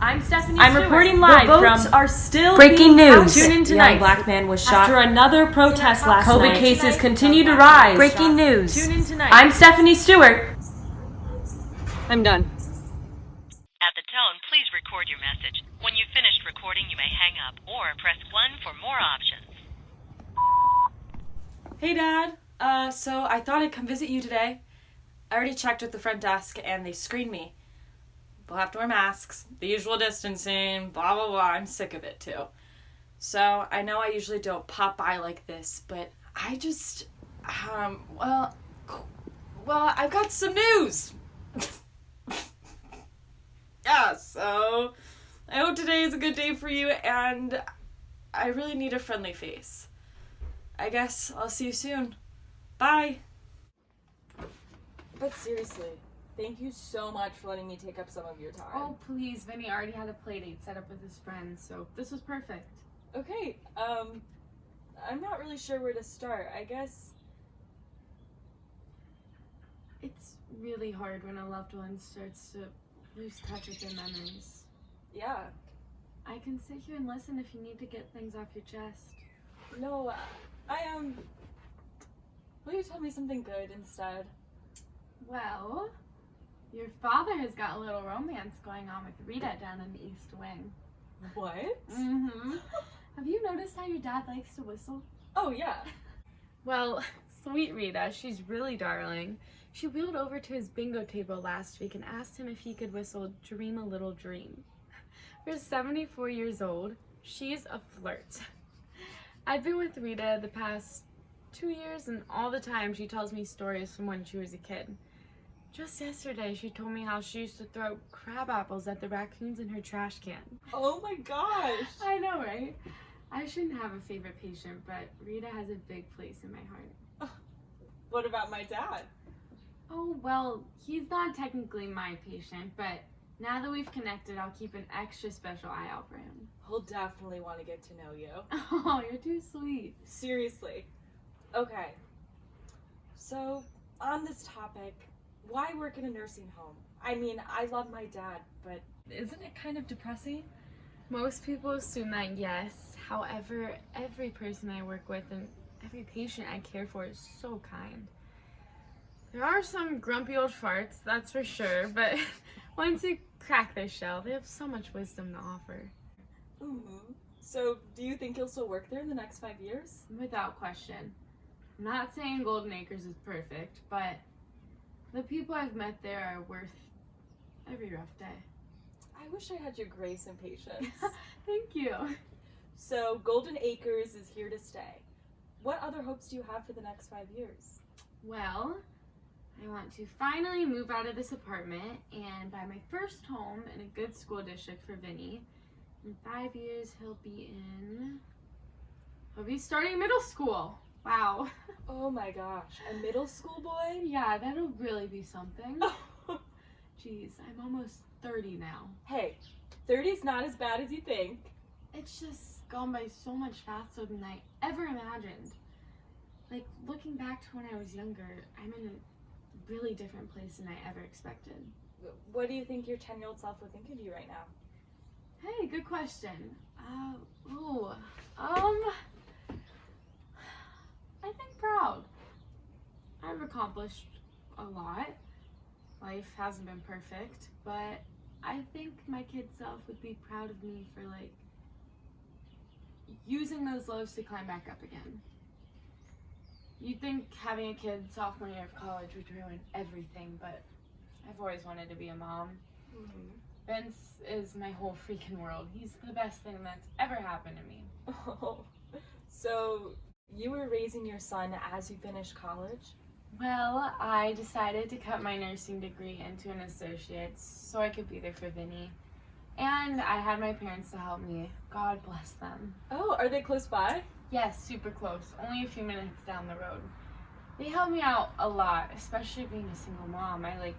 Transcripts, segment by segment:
I'm Stephanie I'm Stewart. reporting live the votes from are still breaking being news. Tune in tonight. Young black man was shot after another protest last COVID night. cases continue to rise. Breaking news. Tune in tonight. I'm Stephanie Stewart. I'm done. At the tone, please record your message. When you've finished recording, you may hang up or press 1 for more options. Hey, Dad. So I thought I'd come visit you today. I already checked with the front desk and they screened me. We'll have to wear masks, the usual distancing, blah, blah, blah. I'm sick of it, too. So I know I usually don't pop by like this, but I just, well, I've got some news. Yeah, so I hope today is a good day for you, and I really need a friendly face. I guess I'll see you soon. Bye. But seriously, thank you so much for letting me take up some of your time. Oh, please. Vinny already had a play date set up with his friends, so this was perfect. Okay, I'm not really sure where to start. I guess It's really hard when a loved one starts to lose touch with their memories. yeah. I can sit here and listen if you need to get things off your chest. No, will you tell me something good instead? Well, your father has got a little romance going on with Rita down in the East Wing. What? Mm-hmm. Have you noticed how your dad likes to whistle? Oh, yeah. Well, sweet Rita, she's really darling. She wheeled over to his bingo table last week and asked him if he could whistle Dream a Little Dream. For 74 years old, she's a flirt. I've been with Rita the past 2 years, and all the time she tells me stories from when she was a kid. Just yesterday, she told me how she used to throw crab apples at the raccoons in her trash can. Oh my gosh. I know, right? I shouldn't have a favorite patient, but Rita has a big place in my heart. What about my dad? Oh, well, he's not technically my patient, but now that we've connected, I'll keep an extra special eye out for him. He'll definitely want to get to know you. Oh, you're too sweet. Seriously. Okay. So, on this topic, why work in a nursing home? I mean, I love my dad, but isn't it kind of depressing? Most people assume that yes. However, every person I work with and every patient I care for is so kind. There are some grumpy old farts, that's for sure, but once you crack their shell, they have so much wisdom to offer. Mm-hmm. So, do you think you'll still work there in the next 5 years? Without question. I'm not saying Golden Acres is perfect, but the people I've met there are worth every rough day. I wish I had your grace and patience. Thank you. So, Golden Acres is here to stay. What other hopes do you have for the next 5 years? Well, I want to finally move out of this apartment and buy my first home in a good school district for Vinny. In 5 years, he'll be starting middle school. Wow. Oh my gosh, a middle school boy? Yeah, that'll really be something. Jeez, I'm almost 30 now. Hey, 30's not as bad as you think. It's just gone by so much faster than I ever imagined. Like, looking back to when I was younger, I'm in a really different place than I ever expected. What do you think your 10-year-old self would think of you right now? Hey, good question. I think proud. I've accomplished a lot. Life hasn't been perfect, but I think my kid self would be proud of me for, like, using those lows to climb back up again. You'd think having a kid sophomore year of college would ruin everything, but I've always wanted to be a mom. Mm-hmm. Vince is my whole freaking world. He's the best thing that's ever happened to me. Oh, so you were raising your son as you finished college? Well, I decided to cut my nursing degree into an associate's so I could be there for Vinny. And I had my parents to help me. God bless them. Oh, are they close by? Yes, super close. Only a few minutes down the road. They help me out a lot, especially being a single mom. I, have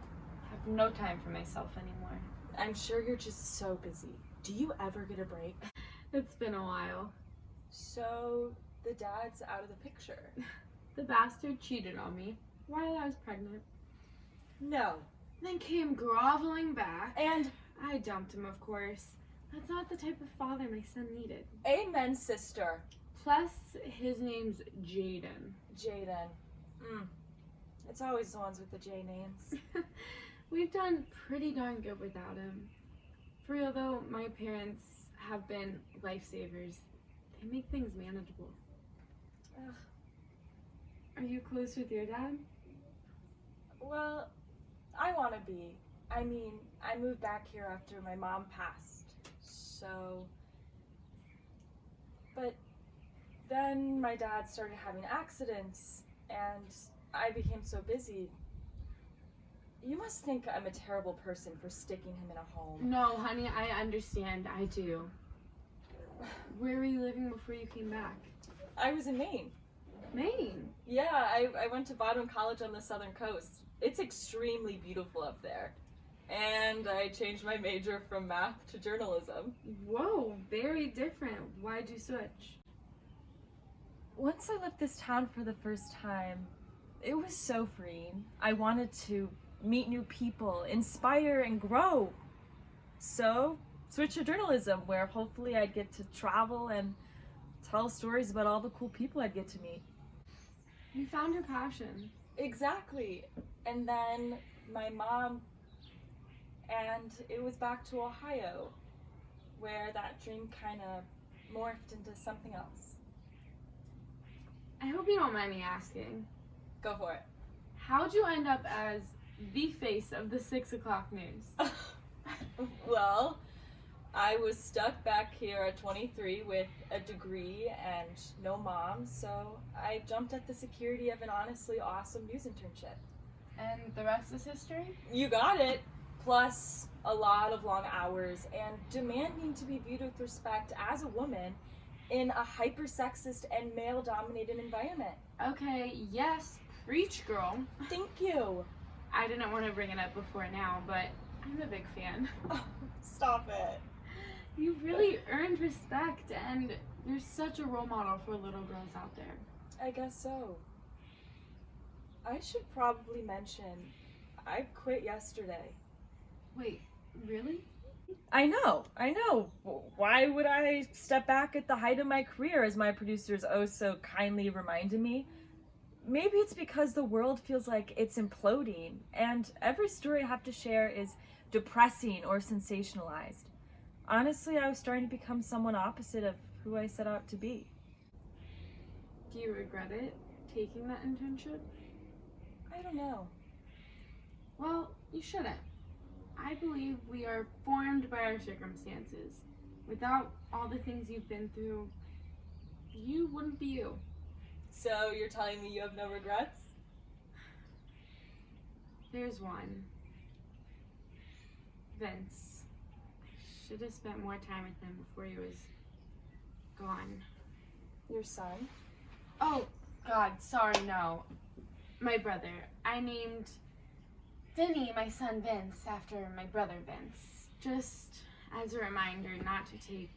no time for myself anymore. I'm sure you're just so busy. Do you ever get a break? It's been a while. So, the dad's out of the picture. The bastard cheated on me while I was pregnant. No. Then came groveling back. And I dumped him, of course. That's not the type of father my son needed. Amen, sister. Plus, his name's Jaden. Jaden. It's always the ones with the J names. We've done pretty darn good without him. For real though, my parents have been lifesavers. They make things manageable. Ugh. Are you close with your dad? Well, I want to be. I mean, I moved back here after my mom passed, so... But then my dad started having accidents, and I became so busy. You must think I'm a terrible person for sticking him in a home. No, honey, I understand. I do. Where were you living before you came back? I was in Maine. Maine? Yeah, I went to Bottom College on the southern coast. It's extremely beautiful up there. And I changed my major from math to journalism. Whoa, very different. Why'd you switch? Once I left this town for the first time, it was so freeing. I wanted to meet new people, inspire and grow. So, switch to journalism, where hopefully I'd get to travel and tell stories about all the cool people I'd get to meet. You found your passion. Exactly. And then my mom, and it was back to Ohio, where that dream kind of morphed into something else. I hope you don't mind me asking. Go for it. How'd you end up as the face of the 6 o'clock news? Well, I was stuck back here at 23 with a degree and no mom, so I jumped at the security of an honestly awesome news internship. And the rest is history? You got it. Plus a lot of long hours and demanding to be viewed with respect as a woman in a hyper-sexist and male-dominated environment. Okay, yes, preach, girl. Thank you. I didn't want to bring it up before now, but I'm a big fan. Oh, stop it. You really earned respect, and you're such a role model for little girls out there. I guess so. I should probably mention, I quit yesterday. Wait, really? I know. Why would I step back at the height of my career, as my producers oh so kindly reminded me? Maybe it's because the world feels like it's imploding, and every story I have to share is depressing or sensationalized. Honestly, I was starting to become someone opposite of who I set out to be. Do you regret it, taking that internship? I don't know. Well, you shouldn't. I believe we are formed by our circumstances. Without all the things you've been through, you wouldn't be you. So you're telling me you have no regrets? There's one. Vince. I should have spent more time with him before he was gone. Your son? Oh, God, sorry, no. My brother. I named Vinny, my son Vince, after my brother Vince. Just as a reminder not to take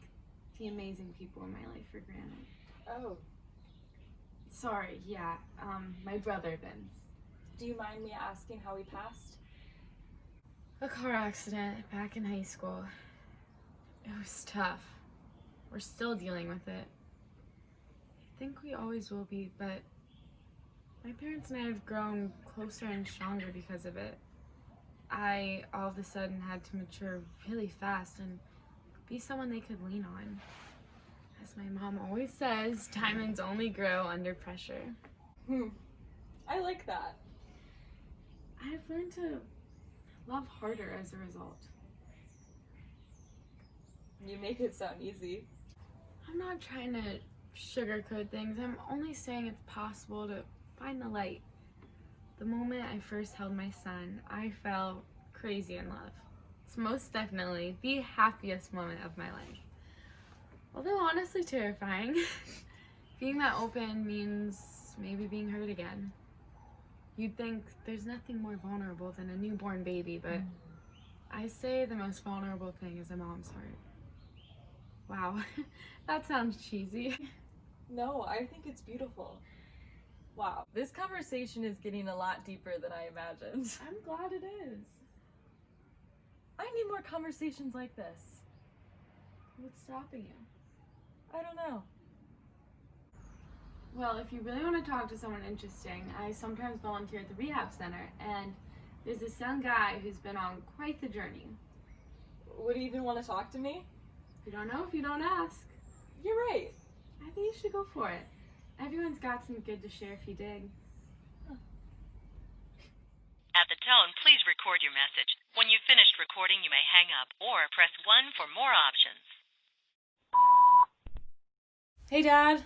the amazing people in my life for granted. Oh. Sorry, yeah, my brother Vince. Do you mind me asking how he passed? A car accident back in high school. It was tough. We're still dealing with it. I think we always will be, but my parents and I have grown closer and stronger because of it. I all of a sudden had to mature really fast and be someone they could lean on. As my mom always says, diamonds only grow under pressure. I like that. I've learned to love harder as a result. You make it sound easy. I'm not trying to sugarcoat things. I'm only saying it's possible to find the light. The moment I first held my son, I fell crazy in love. It's most definitely the happiest moment of my life. Although honestly terrifying. Being that open means maybe being hurt again. You'd think there's nothing more vulnerable than a newborn baby, but I say the most vulnerable thing is a mom's heart. Wow, that sounds cheesy. No, I think it's beautiful. Wow, this conversation is getting a lot deeper than I imagined. I'm glad it is. I need more conversations like this. What's stopping you? I don't know. Well, if you really want to talk to someone interesting, I sometimes volunteer at the rehab center, and there's this young guy who's been on quite the journey. Would he even want to talk to me? You don't know if you don't ask. You're right. I think you should go for it. Everyone's got some good to share if you dig. At the tone, please record your message. When you've finished recording, you may hang up or press 1 for more options. Hey, Dad.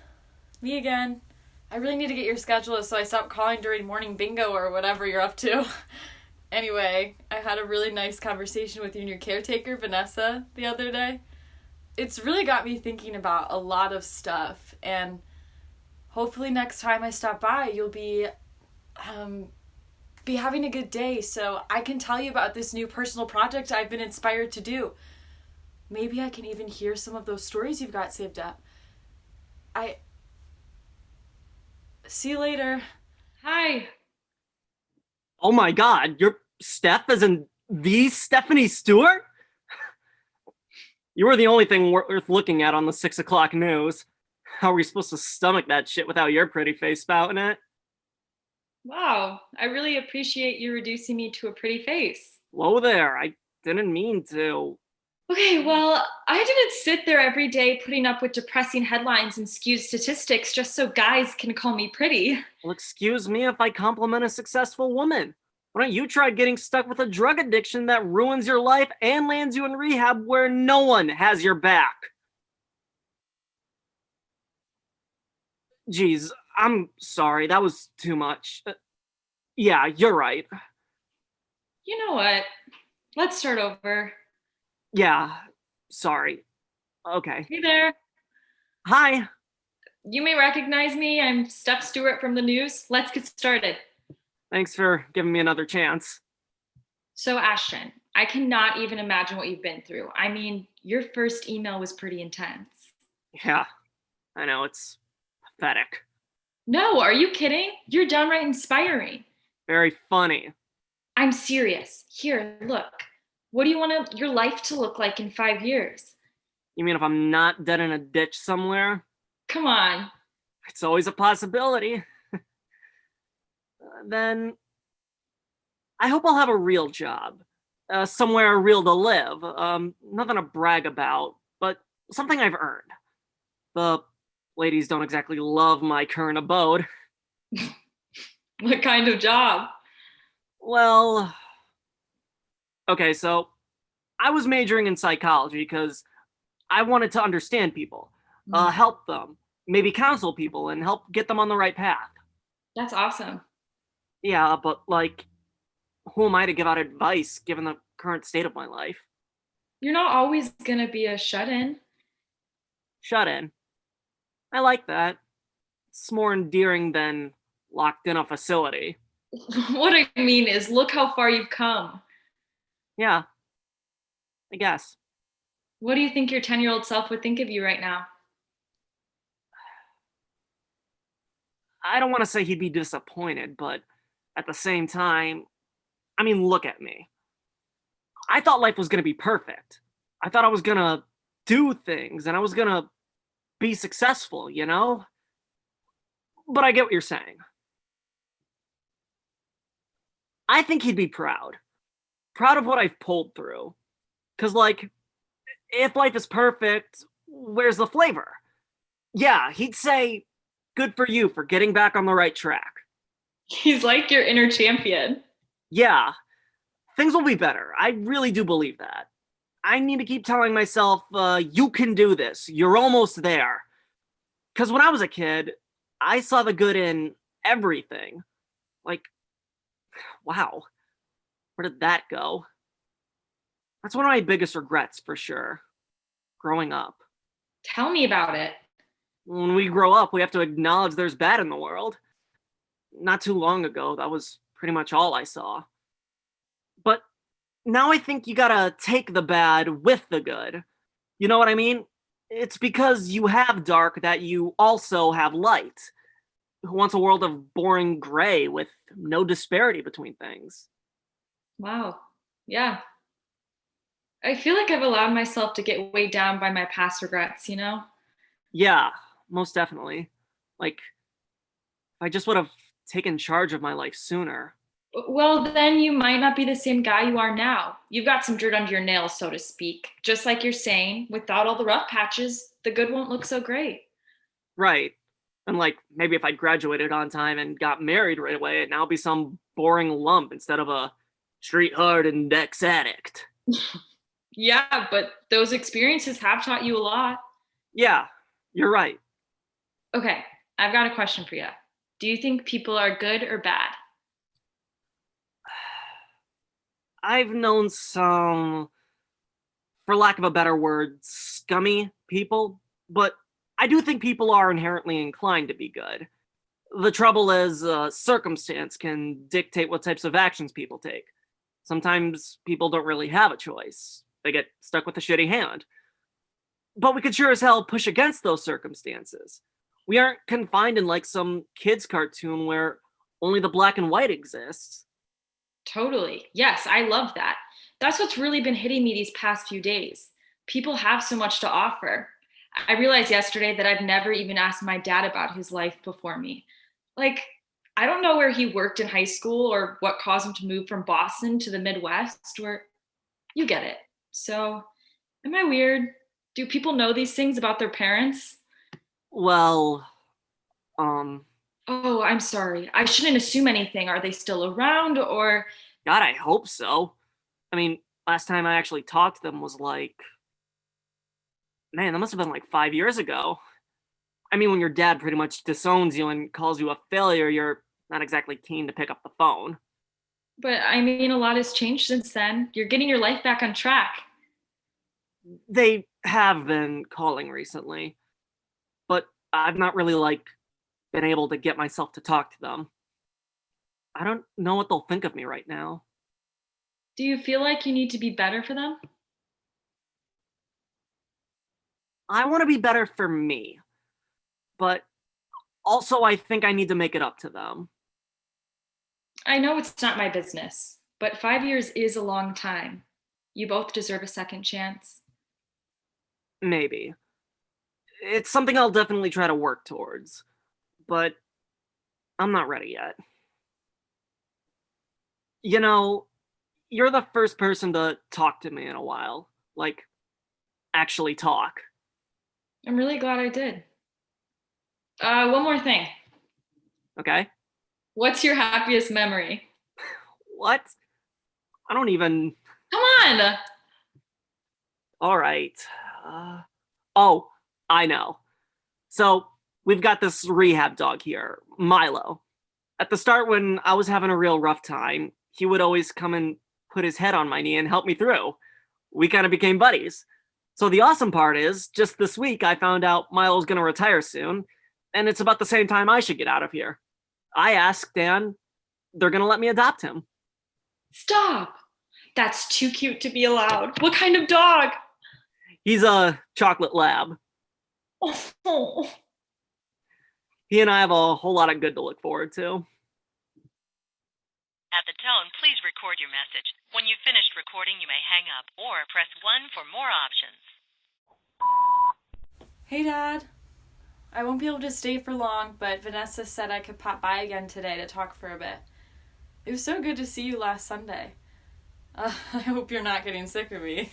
Me again. I really need to get your schedule so I stop calling during morning bingo or whatever you're up to. Anyway, I had a really nice conversation with you and your caretaker, Vanessa, the other day. It's really got me thinking about a lot of stuff, and hopefully next time I stop by, you'll be having a good day so I can tell you about this new personal project I've been inspired to do. Maybe I can even hear some of those stories you've got saved up. See you later. Hi. Oh my god, you're Steph as in the Stephanie Stewart? You were the only thing worth looking at on the 6 o'clock news. How are we supposed to stomach that shit without your pretty face spouting it? Wow, I really appreciate you reducing me to a pretty face. Whoa there, I didn't mean to. Okay, well, I didn't sit there every day putting up with depressing headlines and skewed statistics just so guys can call me pretty. Well, excuse me if I compliment a successful woman. Why don't you try getting stuck with a drug addiction that ruins your life and lands you in rehab where no one has your back? Geez, I'm sorry, that was too much. Yeah, you're right. You know what? Let's start over. Yeah, sorry. Okay. Hey there. Hi. You may recognize me. I'm Steph Stewart from the news. Let's get started. Thanks for giving me another chance. So, Ashton, I cannot even imagine what you've been through. I mean, your first email was pretty intense. Yeah, I know, it's pathetic. No, are you kidding? You're downright inspiring. Very funny. I'm serious. Here, look. What do you want your life to look like in 5 years? You mean if I'm not dead in a ditch somewhere? Come on. It's always a possibility. Then I hope I'll have a real job. Somewhere real to live. Nothing to brag about, but something I've earned. The ladies don't exactly love my current abode. What kind of job? Well, okay, so I was majoring in psychology because I wanted to understand people, help them, maybe counsel people and help get them on the right path. That's awesome. Yeah, but like, who am I to give out advice given the current state of my life? You're not always going to be a shut-in. Shut in. I like that. It's more endearing than locked in a facility. What I mean is, look how far you've come. Yeah, I guess. What do you think your 10-year-old self would think of you right now? I don't want to say he'd be disappointed, but at the same time, I mean, look at me. I thought life was going to be perfect. I thought I was going to do things and I was going to be successful, you know? But I get what you're saying. I think he'd be proud. Proud of what I've pulled through. Because, like, if life is perfect, where's the flavor? Yeah, he'd say, good for you for getting back on the right track. He's like your inner champion. Yeah, things will be better. I really do believe that. I need to keep telling myself, you can do this. You're almost there. Because when I was a kid, I saw the good in everything. Like, wow, where did that go? That's one of my biggest regrets, for sure. Growing up. Tell me about it. When we grow up, we have to acknowledge there's bad in the world. Not too long ago, that was pretty much all I saw. But now I think you gotta take the bad with the good. You know what I mean? It's because you have dark that you also have light. Who wants a world of boring gray with no disparity between things? Wow. Yeah. I feel like I've allowed myself to get weighed down by my past regrets, you know? Yeah, most definitely. Like, I just would have taken charge of my life sooner. Well, then you might not be the same guy you are now. You've got some dirt under your nails, so to speak. Just like you're saying, without all the rough patches, the good won't look so great. Right. And like, maybe if I graduated on time and got married right away, it'd now be some boring lump instead of a street hardened ex addict. Yeah, but those experiences have taught you a lot. Yeah, you're right. Okay, I've got a question for you. Do you think people are good or bad? I've known some, for lack of a better word, scummy people, but I do think people are inherently inclined to be good. The trouble is, circumstance can dictate what types of actions people take. Sometimes people don't really have a choice. They get stuck with a shitty hand. But we could sure as hell push against those circumstances. We aren't confined in like some kid's cartoon where only the black and white exists. Totally. Yes, I love that. That's what's really been hitting me these past few days. People have so much to offer. I realized yesterday that I've never even asked my dad about his life before me. Like, I don't know where he worked in high school or what caused him to move from Boston to the Midwest, where you get it. So, am I weird? Do people know these things about their parents? Well, Oh, I'm sorry. I shouldn't assume anything. Are they still around or? God, I hope so. I mean, last time I actually talked to them was like, man, that must have been like 5 years ago. I mean, when your dad pretty much disowns you and calls you a failure, you're not exactly keen to pick up the phone. But I mean, a lot has changed since then. You're getting your life back on track. They have been calling recently, but I've not really like been able to get myself to talk to them. I don't know what they'll think of me right now. Do you feel like you need to be better for them? I want to be better for me, but also I think I need to make it up to them. I know it's not my business, but 5 years is a long time. You both deserve a second chance. Maybe. It's something I'll definitely try to work towards, but I'm not ready yet. You know, you're the first person to talk to me in a while. Like, actually talk. I'm really glad I did. One more thing. Okay? What's your happiest memory? What? I don't even. Come on! Alright. Oh, I know. So, we've got this rehab dog here, Milo. At the start, when I was having a real rough time, he would always come and put his head on my knee and help me through. We kind of became buddies. So the awesome part is, just this week I found out Milo's gonna retire soon, and it's about the same time I should get out of here. I asked, and they're gonna let me adopt him. Stop! That's too cute to be allowed. What kind of dog? He's a chocolate lab. Oh. He and I have a whole lot of good to look forward to. At the tone, please record your message. When you've finished recording, you may hang up or press 1 for more options. Hey, Dad. I won't be able to stay for long, but Vanessa said I could pop by again today to talk for a bit. It was so good to see you last Sunday. I hope you're not getting sick of me.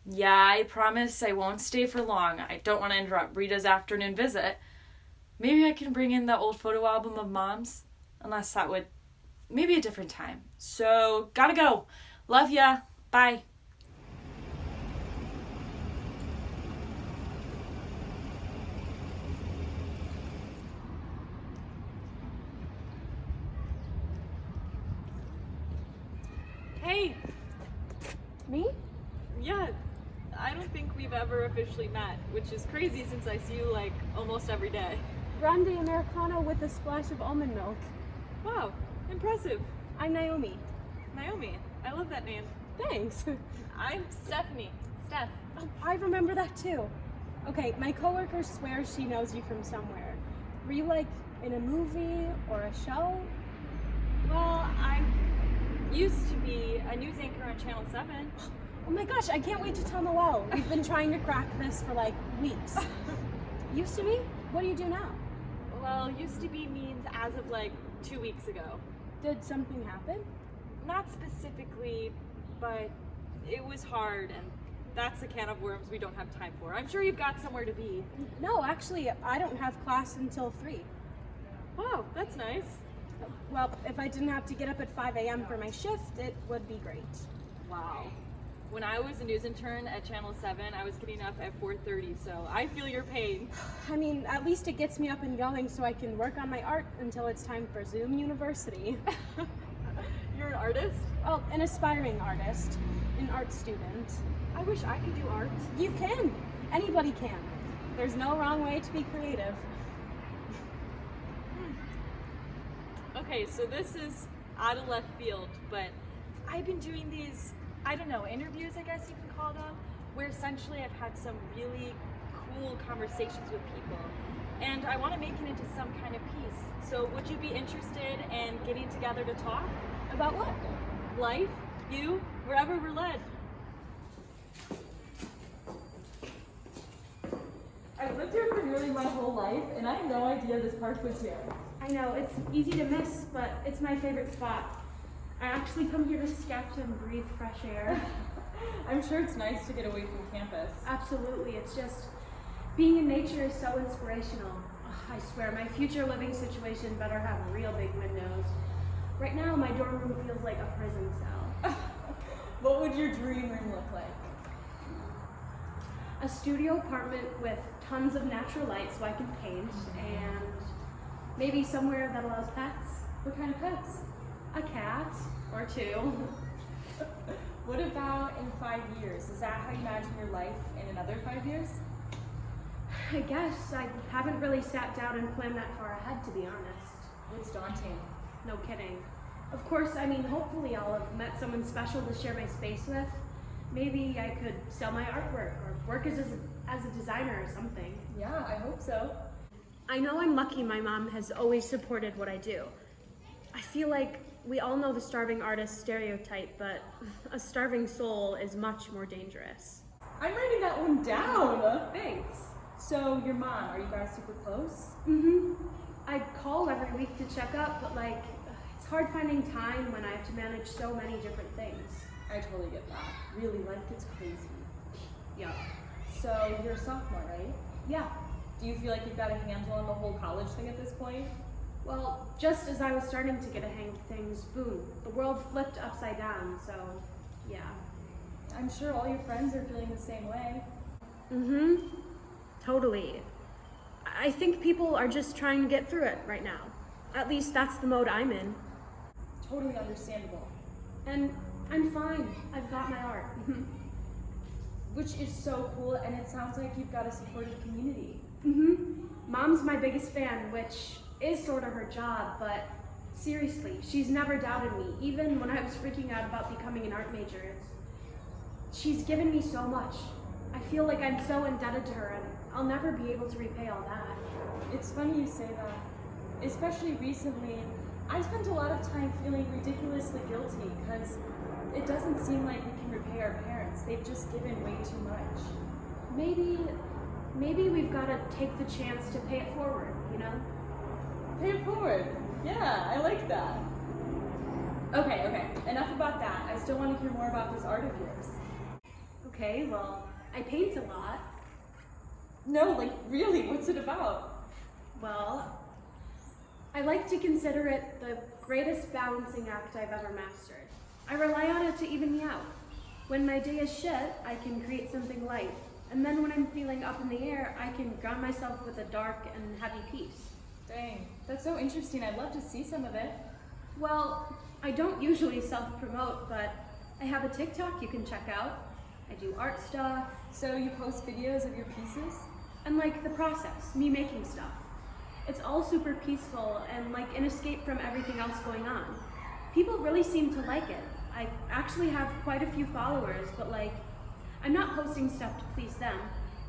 Yeah, I promise I won't stay for long. I don't want to interrupt Rita's afternoon visit. Maybe I can bring in the old photo album of Mom's, unless that would... Maybe a different time. So, gotta go. Love ya. Bye. Hey, Me? yeah, I don't think we've ever officially met, which is crazy since I see you like almost every day. Grande Americano with a splash of almond milk. Wow, impressive. I'm Naomi. Naomi, I love that name. Thanks. I'm Stephanie. Steph. Oh, I remember that too. Okay, my coworker swears she knows you from somewhere. Were you like in a movie or a show? Well, I used to be a news anchor on Channel 7. Oh my gosh, I can't wait to tell Noelle. We've been trying to crack this for like weeks. Used to be? What do you do now? Well, used to be means as of like 2 weeks ago. Did something happen? Not specifically, but it was hard, and that's a can of worms we don't have time for. I'm sure you've got somewhere to be. No, actually, I don't have class until 3. Wow, that's nice. Well, if I didn't have to get up at 5 a.m. for my shift, it would be great. Wow. When I was a news intern at Channel 7, I was getting up at 4:30, so I feel your pain. I mean, at least it gets me up and going so I can work on my art until it's time for Zoom University. You're an artist? Well, an aspiring artist, an art student. I wish I could do art. You can. Anybody can. There's no wrong way to be creative. Okay, so this is out of left field, but I've been doing these, I don't know, interviews, I guess you can call them, where essentially I've had some really cool conversations with people, and I want to make it into some kind of piece. So would you be interested in getting together to talk? About what? Life, you, wherever we're led. I've lived here for nearly my whole life, and I had no idea this park was here. I know, it's easy to miss, but it's my favorite spot. I actually come here to sketch and breathe fresh air. I'm sure it's nice to get away from campus. Absolutely, it's just, being in nature is so inspirational. Ugh, I swear, my future living situation better have real big windows. Right now, my dorm room feels like a prison cell. What would your dream room look like? A studio apartment with tons of natural light so I can paint, and maybe somewhere that allows pets. What kind of pets? A cat or 2. What about in 5 years? Is that how you imagine your life in another 5 years? I guess. I haven't really sat down and planned that far ahead, to be honest. It's daunting. No kidding. Of course, I mean, hopefully I'll have met someone special to share my space with. Maybe I could sell my artwork or work as a designer or something. Yeah, I hope so. I know I'm lucky my mom has always supported what I do. I feel like we all know the starving artist stereotype, but a starving soul is much more dangerous. I'm writing that one down. Thanks. So your mom, are you guys super close? Mm-hmm. I call every week to check up, but like, it's hard finding time when I have to manage so many different things. I totally get that. Really, life gets crazy. Yeah. So you're a sophomore, right? Yeah. Do you feel like you've got a handle on the whole college thing at this point? Well, just as I was starting to get a hang of things, boom, the world flipped upside down, so yeah. I'm sure all your friends are feeling the same way. Mm-hmm. Totally. I think people are just trying to get through it right now. At least that's the mode I'm in. Totally understandable. And I'm fine. I've got my art. Which is so cool, and it sounds like you've got a supportive community. Mm-hmm. Mom's my biggest fan, which is sort of her job, but seriously, she's never doubted me, even when I was freaking out about becoming an art major. She's given me so much. I feel like I'm so indebted to her, and I'll never be able to repay all that. It's funny you say that. Especially recently, I spent a lot of time feeling ridiculously guilty, because it doesn't seem like we can repay our parents. They've just given way too much. Maybe we've got to take the chance to pay it forward, you know? Pay it forward. Yeah, I like that. Okay, enough about that. I still want to hear more about this art of yours. Okay, well, I paint a lot. No, like, really, what's it about? Well, I like to consider it the greatest balancing act I've ever mastered. I rely on it to even me out. When my day is shit, I can create something light. And then when I'm feeling up in the air, I can ground myself with a dark and heavy piece. Dang, that's so interesting. I'd love to see some of it. Well, I don't usually self-promote, but I have a TikTok you can check out. I do art stuff. So you post videos of your pieces? And like the process, me making stuff. It's all super peaceful and like an escape from everything else going on. People really seem to like it. I actually have quite a few followers, but like, I'm not posting stuff to please them.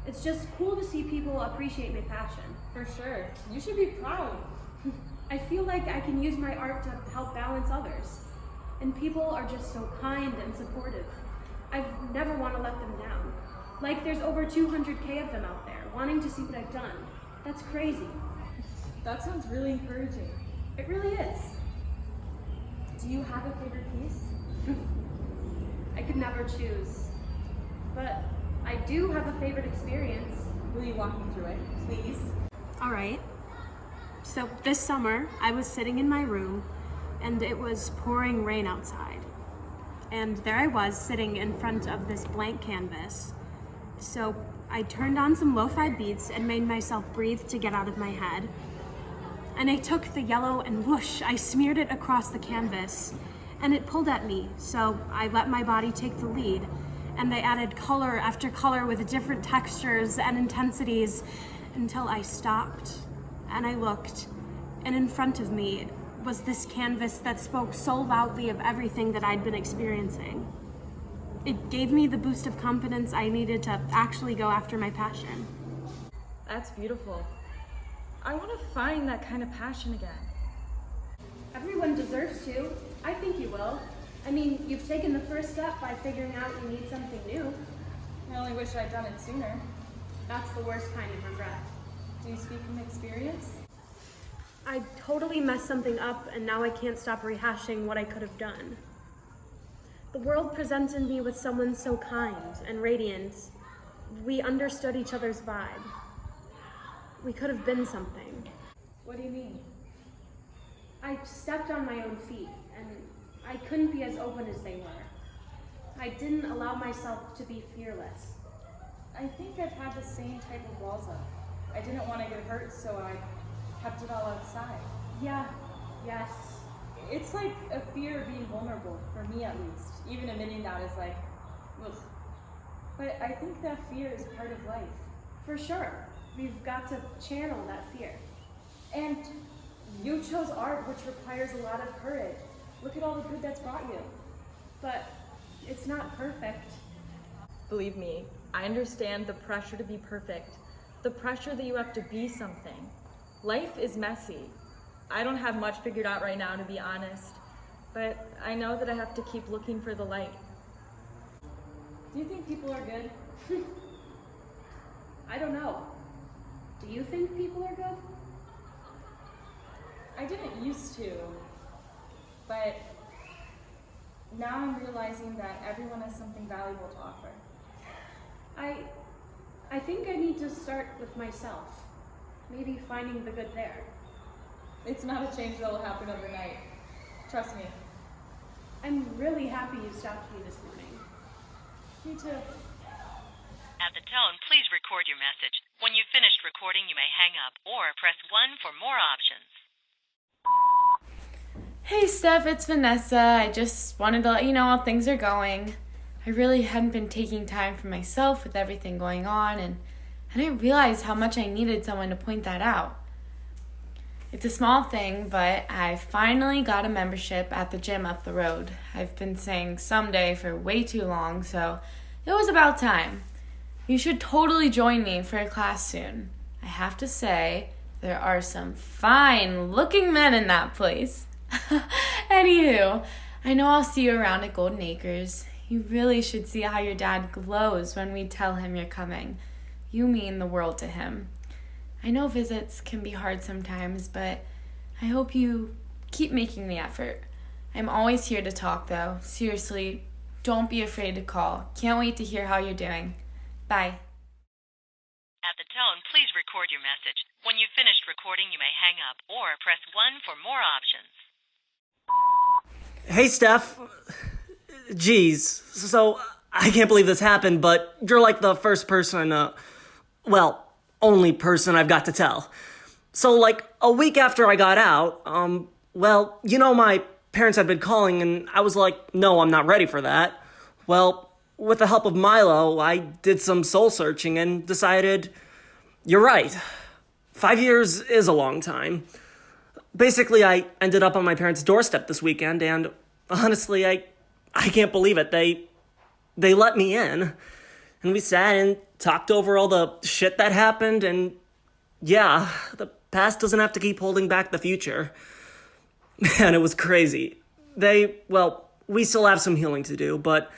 It's just cool to see people appreciate my passion. For sure. You should be proud. I feel like I can use my art to help balance others. And people are just so kind and supportive. I've never want to let them down. Like there's over 200K of them out there, wanting to see what I've done. That's crazy. That sounds really encouraging. It really is. Do you have a favorite piece? I could never choose. But I do have a favorite experience. Will you walk me through it, please? All right. So this summer, I was sitting in my room, and it was pouring rain outside. And there I was, sitting in front of this blank canvas. So I turned on some lo-fi beats and made myself breathe to get out of my head. And I took the yellow and whoosh, I smeared it across the canvas. And it pulled at me, so I let my body take the lead. And I added color after color with different textures and intensities until I stopped and I looked, and in front of me was this canvas that spoke so loudly of everything that I'd been experiencing. It gave me the boost of confidence I needed to actually go after my passion. That's beautiful. I want to find that kind of passion again. Everyone deserves to. I think you will. I mean, you've taken the first step by figuring out you need something new. I only wish I'd done it sooner. That's the worst kind of regret. Do you speak from experience? I totally messed something up, and now I can't stop rehashing what I could have done. The world presented me with someone so kind and radiant. We understood each other's vibe. We could have been something. What do you mean? I stepped on my own feet, and I couldn't be as open as they were. I didn't allow myself to be fearless. I think I've had the same type of walls up. I didn't want to get hurt, so I kept it all outside. Yeah, yes. It's like a fear of being vulnerable, for me at least. Even admitting that is like, ugh. But I think that fear is part of life. For sure. We've got to channel that fear. And you chose art, which requires a lot of courage. Look at all the good that's brought you. But it's not perfect. Believe me, I understand the pressure to be perfect, the pressure that you have to be something. Life is messy. I don't have much figured out right now, to be honest, but I know that I have to keep looking for the light. Do you think people are good? I don't know. Do you think people are good? I didn't used to, but now I'm realizing that everyone has something valuable to offer. I think I need to start with myself. Maybe finding the good there. It's not a change that will happen overnight. Trust me. I'm really happy you stopped me this morning. Me too. At the tone, please record your message. When you've finished recording, you may hang up or press 1 for more options. Hey Steph, it's Vanessa. I just wanted to let you know how things are going. I really hadn't been taking time for myself with everything going on, and I didn't realize how much I needed someone to point that out. It's a small thing, but I finally got a membership at the gym up the road. I've been saying someday for way too long, so it was about time. You should totally join me for a class soon. I have to say, there are some fine-looking men in that place. Anywho, I know I'll see you around at Golden Acres. You really should see how your dad glows when we tell him you're coming. You mean the world to him. I know visits can be hard sometimes, but I hope you keep making the effort. I'm always here to talk, though. Seriously, don't be afraid to call. Can't wait to hear how you're doing. Bye. At the tone, please record your message. When you've finished recording, you may hang up or press 1 for more options. Hey, Steph. Geez, so I can't believe this happened, but you're like the first person, only person I've got to tell. So like a week after I got out, my parents had been calling and I was like, no, I'm not ready for that. Well, with the help of Milo, I did some soul searching and decided, you're right. 5 years is a long time. Basically, I ended up on my parents' doorstep this weekend, and honestly, I can't believe it. They let me in, and we sat and talked over all the shit that happened, and yeah, the past doesn't have to keep holding back the future. Man, it was crazy. We still have some healing to do, but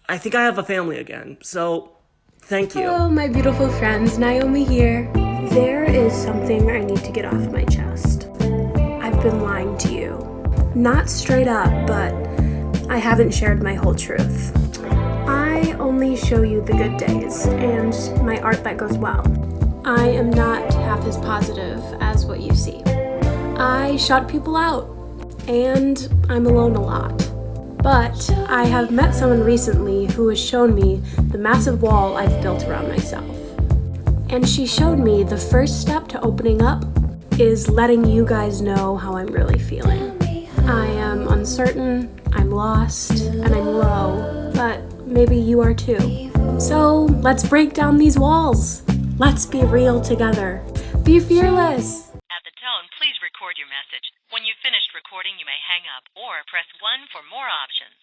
I think I have a family again, so thank you. Hello, my beautiful friends. Naomi here. There is something I need to get off my chest. I've been lying to you. Not straight up, but I haven't shared my whole truth. I only show you the good days and my art that goes well. I am not half as positive as what you see. I shut people out, and I'm alone a lot. But I have met someone recently who has shown me the massive wall I've built around myself. And she showed me the first step to opening up is letting you guys know how I'm really feeling. I am uncertain, I'm lost, and I'm low, but maybe you are too. So let's break down these walls. Let's be real together. Be fearless. At the tone, please record your message. When you've finished recording, you may hang up or press 1 for more options.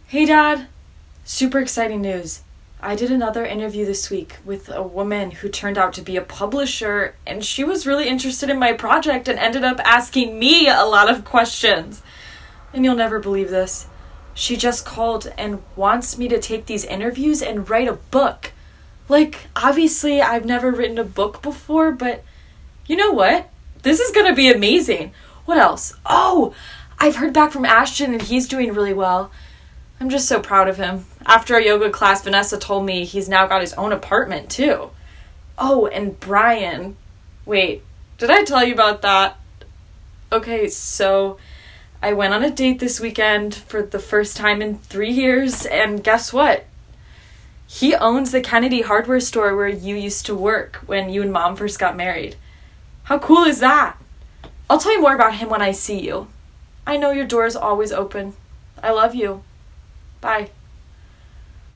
Hey, Dad. Super exciting news. I did another interview this week with a woman who turned out to be a publisher, and she was really interested in my project and ended up asking me a lot of questions. And you'll never believe this. She just called and wants me to take these interviews and write a book. Like, obviously, I've never written a book before, but you know what? This is gonna be amazing. What else? Oh, I've heard back from Ashton and he's doing really well. I'm just so proud of him. After our yoga class, Vanessa told me he's now got his own apartment too. Oh, and Brian. Wait, did I tell you about that? Okay, so I went on a date this weekend for the first time in 3 years, and guess what? He owns the Kennedy hardware store where you used to work when you and Mom first got married. How cool is that? I'll tell you more about him when I see you. I know your door is always open. I love you. Bye.